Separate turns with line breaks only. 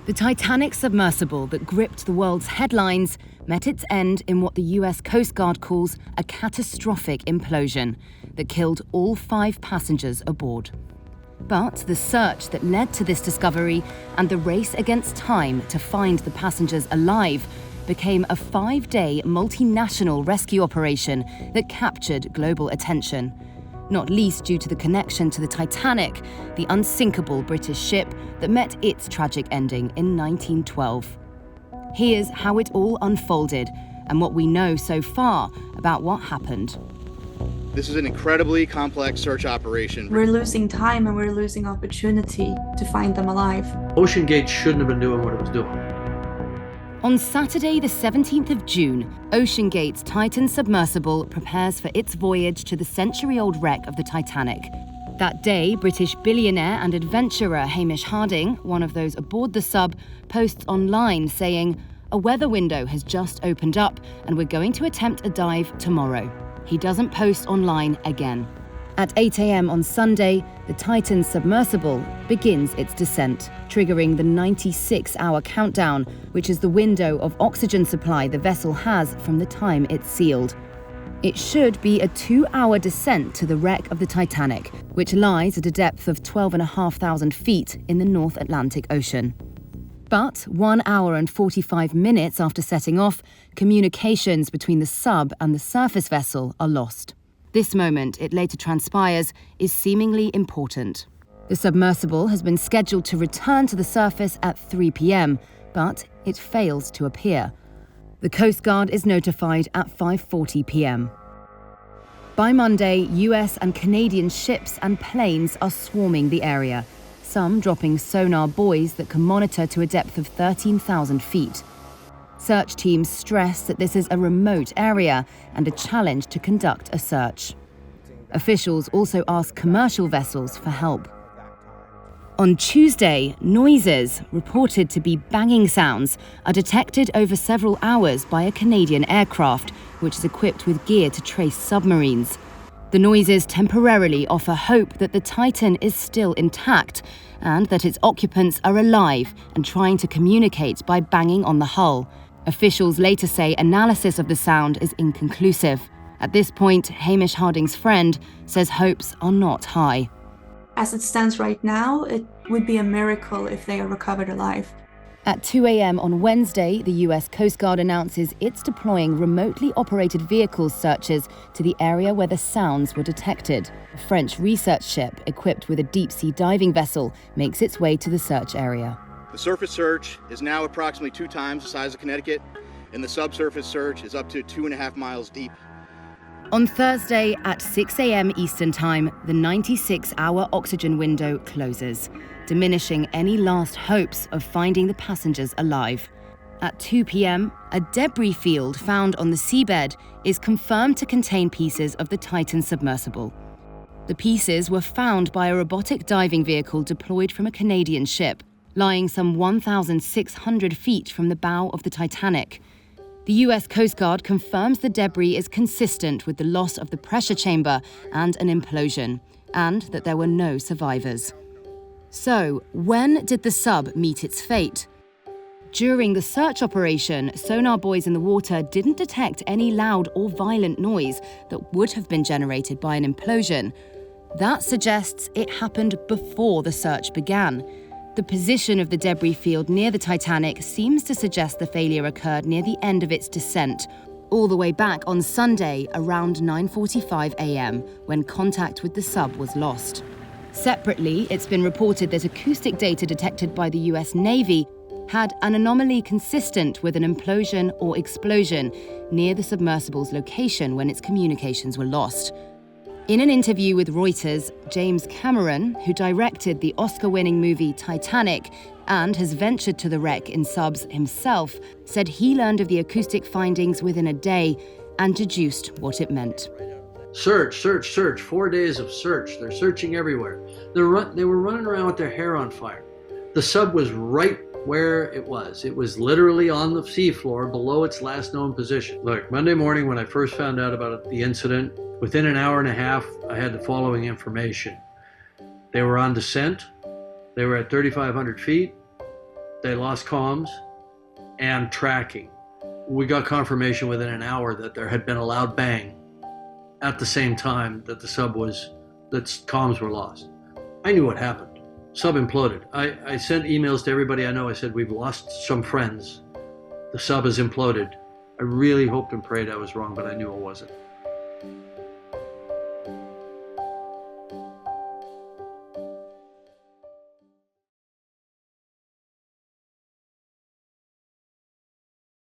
The Titanic submersible that gripped the world's headlines met its end in what the US Coast Guard calls a catastrophic implosion that killed all 5 passengers aboard. But the search that led to this discovery and the race against time to find the passengers alive became a 5-day multinational rescue operation that captured global attention, not least due to the connection to the Titanic, the unsinkable British ship that met its tragic ending in 1912. Here's how it all unfolded and what we know so far about what happened.
This is an incredibly complex search operation.
We're losing time and we're losing opportunity to find them alive.
OceanGate shouldn't have been doing what it was doing.
On Saturday, the 17th of June, OceanGate's Titan submersible prepares for its voyage to the century-old wreck of the Titanic. That day, British billionaire and adventurer Hamish Harding, one of those aboard the sub, posts online saying, "A weather window has just opened up and we're going to attempt a dive tomorrow." He doesn't post online again. At 8 a.m. on Sunday, the Titan submersible begins its descent, triggering the 96-hour countdown, which is the window of oxygen supply the vessel has from the time it's sealed. It should be a 2-hour descent to the wreck of the Titanic, which lies at a depth of 12,500 feet in the North Atlantic Ocean. But 1 hour and 45 minutes after setting off, communications between the sub and the surface vessel are lost. This moment, it later transpires, is seemingly important. The submersible has been scheduled to return to the surface at 3 p.m, but it fails to appear. The Coast Guard is notified at 5:40 p.m. By Monday, US and Canadian ships and planes are swarming the area, some dropping sonar buoys that can monitor to a depth of 13,000 feet. Search teams stress that this is a remote area and a challenge to conduct a search. Officials also ask commercial vessels for help. On Tuesday, noises, reported to be banging sounds, are detected over several hours by a Canadian aircraft, which is equipped with gear to trace submarines. The noises temporarily offer hope that the Titan is still intact and that its occupants are alive and trying to communicate by banging on the hull. Officials later say analysis of the sound is inconclusive. At this point, Hamish Harding's friend says hopes are not high.
As it stands right now, it would be a miracle if they are recovered alive.
At 2 a.m. on Wednesday, the US Coast Guard announces it's deploying remotely operated vehicle searches to the area where the sounds were detected. A French research ship equipped with a deep-sea diving vessel makes its way to the search area.
The surface search is now approximately 2 times the size of Connecticut, and the subsurface search is up to 2.5 miles deep.
On Thursday at 6 a.m. Eastern Time, the 96-hour oxygen window closes, diminishing any last hopes of finding the passengers alive. At 2 p.m., a debris field found on the seabed is confirmed to contain pieces of the Titan submersible. The pieces were found by a robotic diving vehicle deployed from a Canadian ship, lying some 1,600 feet from the bow of the Titanic. The US Coast Guard confirms the debris is consistent with the loss of the pressure chamber and an implosion, and that there were no survivors. So, when did the sub meet its fate? During the search operation, sonar buoys in the water didn't detect any loud or violent noise that would have been generated by an implosion. That suggests it happened before the search began. The position of the debris field near the Titanic seems to suggest the failure occurred near the end of its descent, all the way back on Sunday around 9:45 a.m, when contact with the sub was lost. Separately, it's been reported that acoustic data detected by the US Navy had an anomaly consistent with an implosion or explosion near the submersible's location when its communications were lost. In an interview with Reuters, James Cameron, who directed the Oscar-winning movie Titanic and has ventured to the wreck in subs himself, said he learned of the acoustic findings within a day and deduced what it meant.
Search, search, search. 4 days of search. They're searching everywhere. They were running around with their hair on fire. The sub was right where it was. It was literally on the seafloor below its last known position. Look, Monday morning when I first found out about the incident, within an hour and a half, I had the following information. They were on descent. They were at 3,500 feet. They lost comms and tracking. We got confirmation within an hour that there had been a loud bang at the same time that that comms were lost. I knew what happened. Sub imploded. I sent emails to everybody I know. I said, we've lost some friends. The sub has imploded. I really hoped and prayed I was wrong, but I knew it wasn't.